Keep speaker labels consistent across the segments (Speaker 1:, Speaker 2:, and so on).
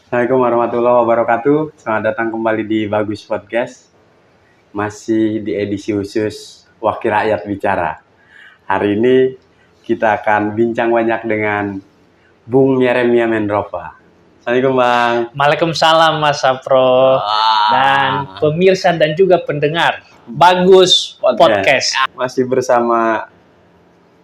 Speaker 1: Assalamualaikum warahmatullahi wabarakatuh. Selamat datang kembali di Bagus Podcast. Masih di edisi khusus Wakil Rakyat Bicara. Hari ini kita akan bincang banyak dengan Bung Yeremia Mendropa. Assalamualaikum Bang.
Speaker 2: Waalaikumsalam Mas Sapro dan pemirsa dan juga pendengar Bagus Podcast.
Speaker 1: Masih bersama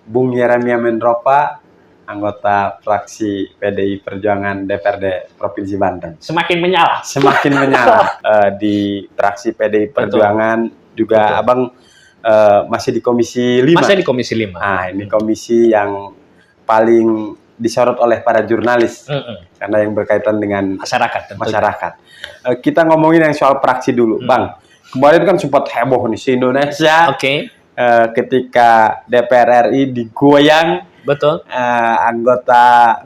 Speaker 1: Bung Yeremia Mendropa, anggota fraksi PDI Perjuangan DPRD Provinsi Banten.
Speaker 2: Semakin menyala.
Speaker 1: Semakin menyala di fraksi PDI Perjuangan. Betul. Juga betul. Abang masih di Komisi 5.
Speaker 2: Masih di Komisi 5.
Speaker 1: Nah, ini komisi yang paling disorot oleh para jurnalis. Karena yang berkaitan dengan masyarakat. Kita ngomongin yang soal fraksi dulu, Bang. Kemarin kan sempat heboh nih di Indonesia. Ketika DPR RI digoyang.
Speaker 2: Betul.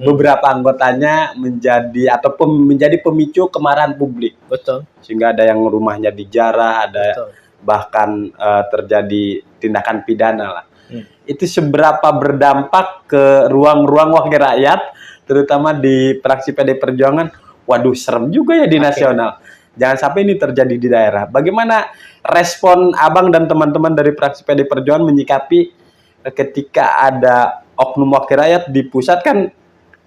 Speaker 1: Beberapa anggotanya menjadi pemicu kemarahan publik.
Speaker 2: Betul.
Speaker 1: Sehingga ada yang rumahnya dijarah, ada bahkan terjadi tindakan pidana lah. Itu seberapa berdampak ke ruang-ruang wakil rakyat, terutama di fraksi PD Perjuangan. Waduh, serem juga ya di nasional. Jangan sampai ini terjadi di daerah. Bagaimana respon Abang dan teman-teman dari fraksi PD Perjuangan menyikapi ketika ada oknum wakil rakyat di pusat, kan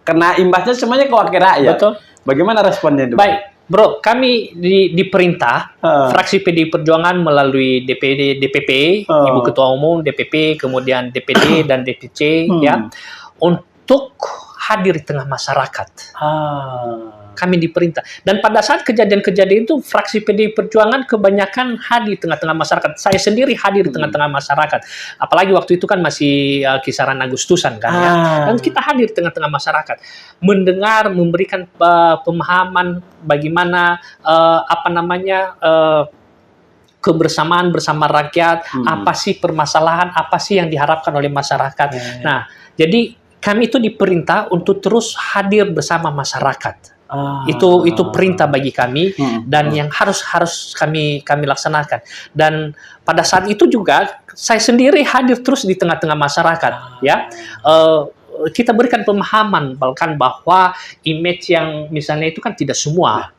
Speaker 1: kena imbasnya semuanya ke wakil rakyat. Betul. Bagaimana responnya itu?
Speaker 2: Baik, Bro, kami diperintah fraksi PDI Perjuangan melalui DPP, Ibu Ketua Umum, DPP, kemudian DPD dan DPC ya, untuk hadir di tengah masyarakat. Kami diperintah. Dan pada saat kejadian-kejadian itu, fraksi PDI Perjuangan kebanyakan hadir di tengah-tengah masyarakat. Saya sendiri hadir di tengah-tengah masyarakat. Apalagi waktu itu kan masih kisaran Agustusan kan ya. Dan kita hadir di tengah-tengah masyarakat. Mendengar, memberikan pemahaman bagaimana kebersamaan bersama rakyat, apa sih permasalahan, apa sih yang diharapkan oleh masyarakat. Nah, jadi kami itu diperintah untuk terus hadir bersama masyarakat. Itu perintah bagi kami dan yang harus kami laksanakan. Dan pada saat itu juga saya sendiri hadir terus di tengah-tengah masyarakat ya. Kita berikan pemahaman bahwa image yang misalnya itu kan tidak semua.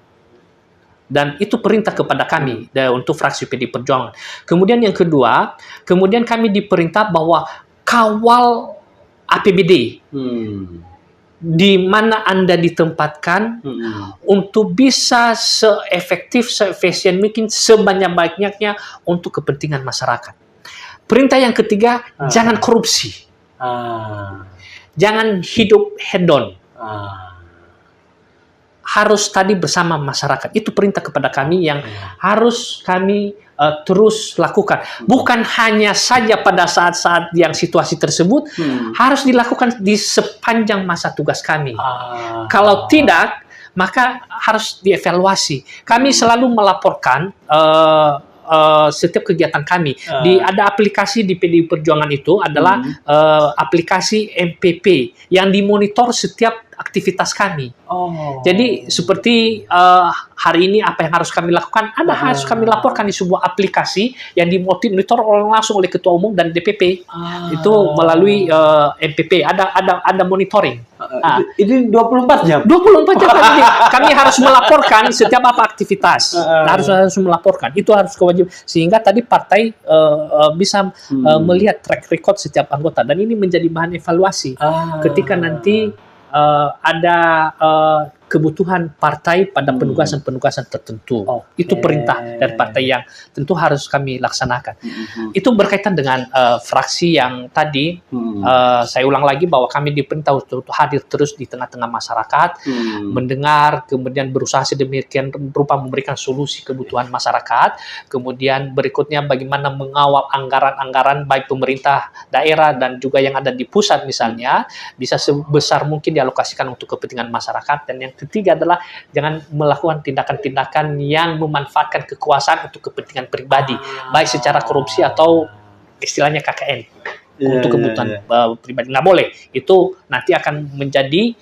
Speaker 2: Dan itu perintah kepada kami untuk fraksi PDI Perjuangan. Kemudian yang kedua, kemudian kami diperintah bahwa kawal APBD. Di mana Anda ditempatkan untuk bisa seefektif, seefisien mungkin, sebanyak-banyaknya untuk kepentingan masyarakat. Perintah yang ketiga, jangan korupsi. Jangan hidup hedon. Harus tadi bersama masyarakat. Itu perintah kepada kami yang harus kami terus lakukan. Bukan hanya saja pada saat-saat yang situasi tersebut, harus dilakukan di sepanjang masa tugas kami. Kalau tidak, maka harus dievaluasi. Kami selalu melaporkan setiap kegiatan kami. Ada aplikasi di PDI Perjuangan itu adalah aplikasi MPP yang dimonitor setiap aktivitas kami. Jadi seperti hari ini apa yang harus kami lakukan, harus kami laporkan di sebuah aplikasi yang dimonitor langsung oleh Ketua Umum dan DPP. Itu melalui MPP. Ada monitoring.
Speaker 1: Ini 24 jam.
Speaker 2: 24 jam kami harus melaporkan setiap apa aktivitas. Harus melaporkan. Itu harus kewajiban. Sehingga tadi partai bisa melihat track record setiap anggota, dan ini menjadi bahan evaluasi ketika nanti ada kebutuhan partai pada penugasan-penugasan tertentu. Itu perintah dari partai yang tentu harus kami laksanakan. Itu berkaitan dengan fraksi yang tadi saya ulang lagi bahwa kami diperintah untuk hadir terus di tengah-tengah masyarakat, mendengar, kemudian berusaha sedemikian rupa memberikan solusi kebutuhan masyarakat. Kemudian berikutnya bagaimana mengawal anggaran-anggaran baik pemerintah daerah dan juga yang ada di pusat misalnya, bisa sebesar mungkin dialokasikan untuk kepentingan masyarakat. Dan yang ketiga adalah jangan melakukan tindakan-tindakan yang memanfaatkan kekuasaan untuk kepentingan pribadi, baik secara korupsi atau istilahnya KKN untuk kebutuhan pribadi. Nggak boleh. Itu nanti akan menjadi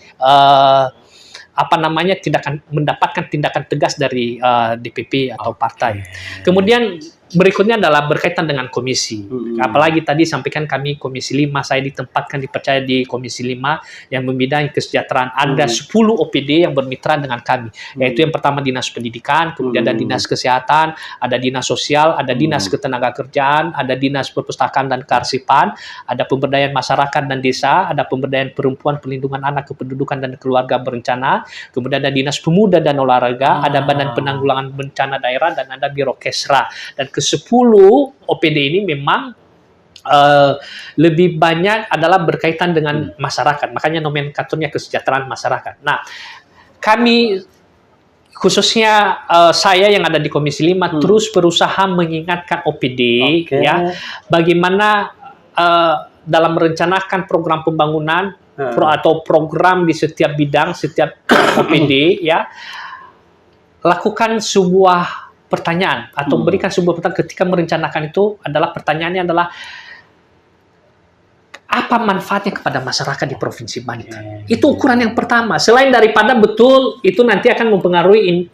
Speaker 2: mendapatkan tindakan tegas dari DPP atau partai. Kemudian berikutnya adalah berkaitan dengan komisi. Apalagi tadi sampaikan kami Komisi 5, saya ditempatkan dipercaya di Komisi 5 yang membidangi kesejahteraan. Ada 10 OPD yang bermitra dengan kami. Yaitu yang pertama Dinas Pendidikan, kemudian ada Dinas Kesehatan, ada Dinas Sosial, ada Dinas Ketenagakerjaan, ada Dinas Perpustakaan dan Kearsipan, ada Pemberdayaan Masyarakat dan Desa, ada Pemberdayaan Perempuan, Perlindungan Anak, Kependudukan dan Keluarga Berencana, kemudian ada Dinas Pemuda dan Olahraga, ada Badan Penanggulangan Bencana Daerah, dan ada Biro Kesra. Dan ke-10 OPD ini memang lebih banyak adalah berkaitan dengan masyarakat. Makanya nomenklaturnya kesejahteraan masyarakat. Nah, kami khususnya saya yang ada di Komisi 5 terus berusaha mengingatkan OPD ya, bagaimana dalam merencanakan program pembangunan atau program di setiap bidang, setiap OPD ya, lakukan sebuah pertanyaan atau berikan sebuah pertanyaan ketika merencanakan itu adalah pertanyaannya adalah apa manfaatnya kepada masyarakat di Provinsi Banten. Itu ukuran yang pertama. Selain daripada betul itu nanti akan mempengaruhi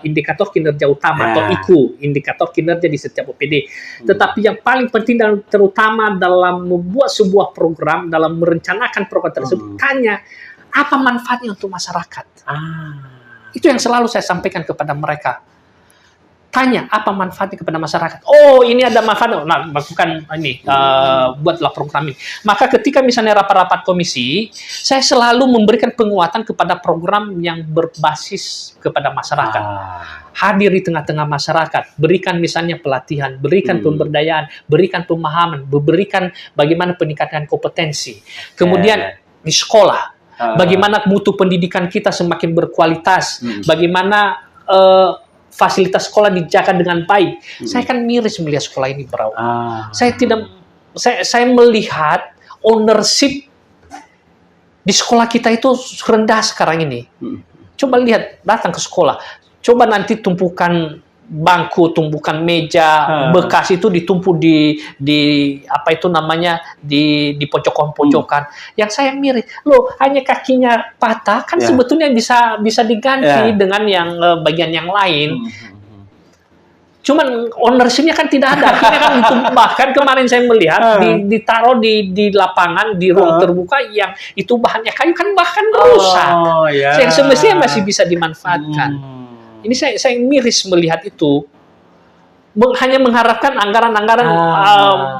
Speaker 2: indikator kinerja utama atau IKU, indikator kinerja di setiap OPD. Tetapi yang paling penting dan terutama dalam membuat sebuah program, dalam merencanakan program tersebut, tanya apa manfaatnya untuk masyarakat. Itu yang selalu saya sampaikan kepada mereka. Tanya apa manfaatnya kepada masyarakat. Oh, ini ada manfaat. Nah, lakukan ini, buatlah program ini. Maka ketika misalnya rapat-rapat komisi, saya selalu memberikan penguatan kepada program yang berbasis kepada masyarakat. Hadir di tengah-tengah masyarakat, berikan misalnya pelatihan, berikan pemberdayaan, berikan pemahaman, berikan bagaimana peningkatan kompetensi. Kemudian di sekolah, bagaimana mutu pendidikan kita semakin berkualitas, bagaimana fasilitas sekolah dijaga dengan baik. Saya kan miris melihat sekolah ini berawal. Saya melihat ownership di sekolah kita itu rendah sekarang ini. Coba lihat, datang ke sekolah. Coba nanti tumpukan bangku, tumpukan meja bekas itu ditumpuk di apa itu namanya di pojokan-pojokan. Yang saya miris, loh hanya kakinya patah kan sebetulnya bisa diganti dengan yang bagian yang lain. Cuman ownership-nya kan tidak ada. Akhirnya kan itu bahkan kemarin saya melihat ditaruh di lapangan di ruang terbuka yang itu bahannya kayu kan bahkan rusak. Yang semestinya masih bisa dimanfaatkan. Ini saya miris melihat itu. Hanya mengharapkan anggaran-anggaran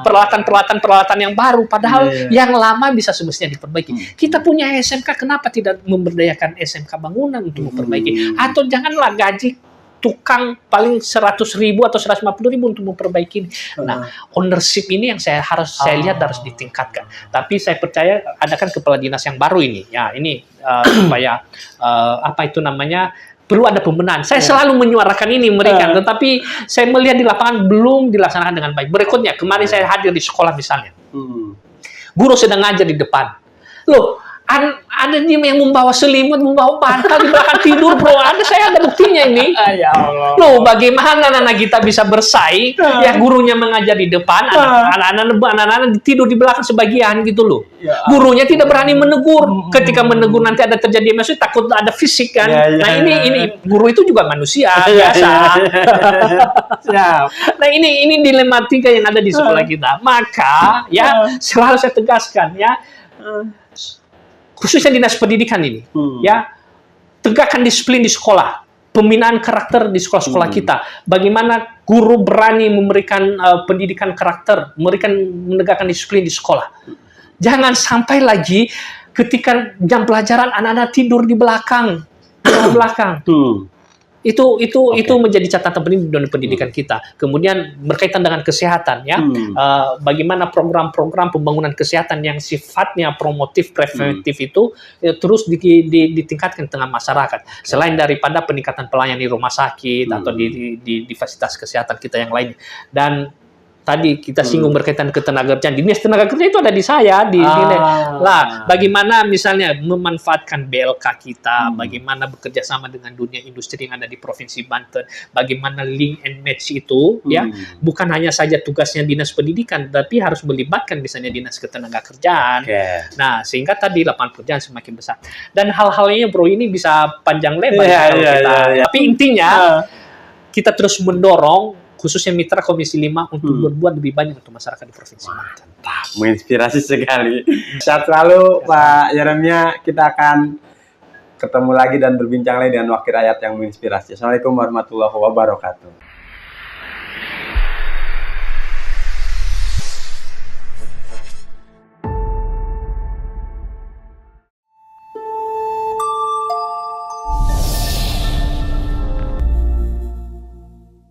Speaker 2: peralatan-peralatan yang baru, padahal yang lama bisa semestinya diperbaiki. Kita punya SMK, kenapa tidak memberdayakan SMK bangunan untuk memperbaiki? Atau janganlah gaji tukang paling 100.000 atau 150.000 untuk memperbaiki. Nah, ownership ini yang saya lihat harus ditingkatkan. Tapi saya percaya ada kan kepala dinas yang baru ini. Ya, ini supaya apa itu namanya? Perlu ada pembenahan. Saya selalu menyuarakan ini mereka, tetapi saya melihat di lapangan belum dilaksanakan dengan baik. Berikutnya, kemarin saya hadir di sekolah misalnya. Guru sedang ngajar di depan. Loh, ada dia yang membawa selimut, membawa bantal di belakang tidur, bro. Saya ada buktinya ini. Ya Allah. Loh, bagaimana anak-anak kita bisa bersaing? Ya gurunya mengajar di depan, anak-anak tidur di belakang sebagian gitu loh. Gurunya tidak berani menegur. Ketika menegur nanti ada terjadi emosi, takut ada fisik kan. Nah ini guru itu juga manusia biasa. Nah ini dilematika yang ada di sekolah kita. Maka ya selalu saya tegaskan ya. Khususnya dinas pendidikan ini, ya tegakkan disiplin di sekolah, pembinaan karakter di sekolah-sekolah kita. Bagaimana guru berani memberikan pendidikan karakter, menegakkan disiplin di sekolah. Jangan sampai lagi ketika jam pelajaran anak-anak tidur di belakang, Itu menjadi catatan penting dalam pendidikan kita. Kemudian berkaitan dengan kesehatan, ya, bagaimana program-program pembangunan kesehatan yang sifatnya promotif, preventif itu terus ditingkatkan di tengah masyarakat. Selain daripada peningkatan pelayanan di rumah sakit atau di fasilitas kesehatan kita yang lain. Dan tadi kita singgung berkaitan ketenagakerjaan. Dinas tenaga kerja itu ada di saya. Lah, bagaimana misalnya memanfaatkan BLK kita, bagaimana bekerja sama dengan dunia industri yang ada di Provinsi Banten, bagaimana link and match itu, ya, bukan hanya saja tugasnya dinas pendidikan, tapi harus melibatkan misalnya dinas ketenagakerjaan. Nah, sehingga tadi lapangan pekerjaan semakin besar. Dan hal-halnya, bro, ini bisa panjang lebar. Tapi intinya kita terus mendorong khususnya mitra Komisi 5 untuk berbuat lebih banyak untuk masyarakat di Provinsi Banten.
Speaker 1: Mantap, menginspirasi sekali. Sehat selalu Pak Yeremia, kita akan ketemu lagi dan berbincang lagi dengan wakil rakyat yang menginspirasi. Assalamualaikum warahmatullahi wabarakatuh.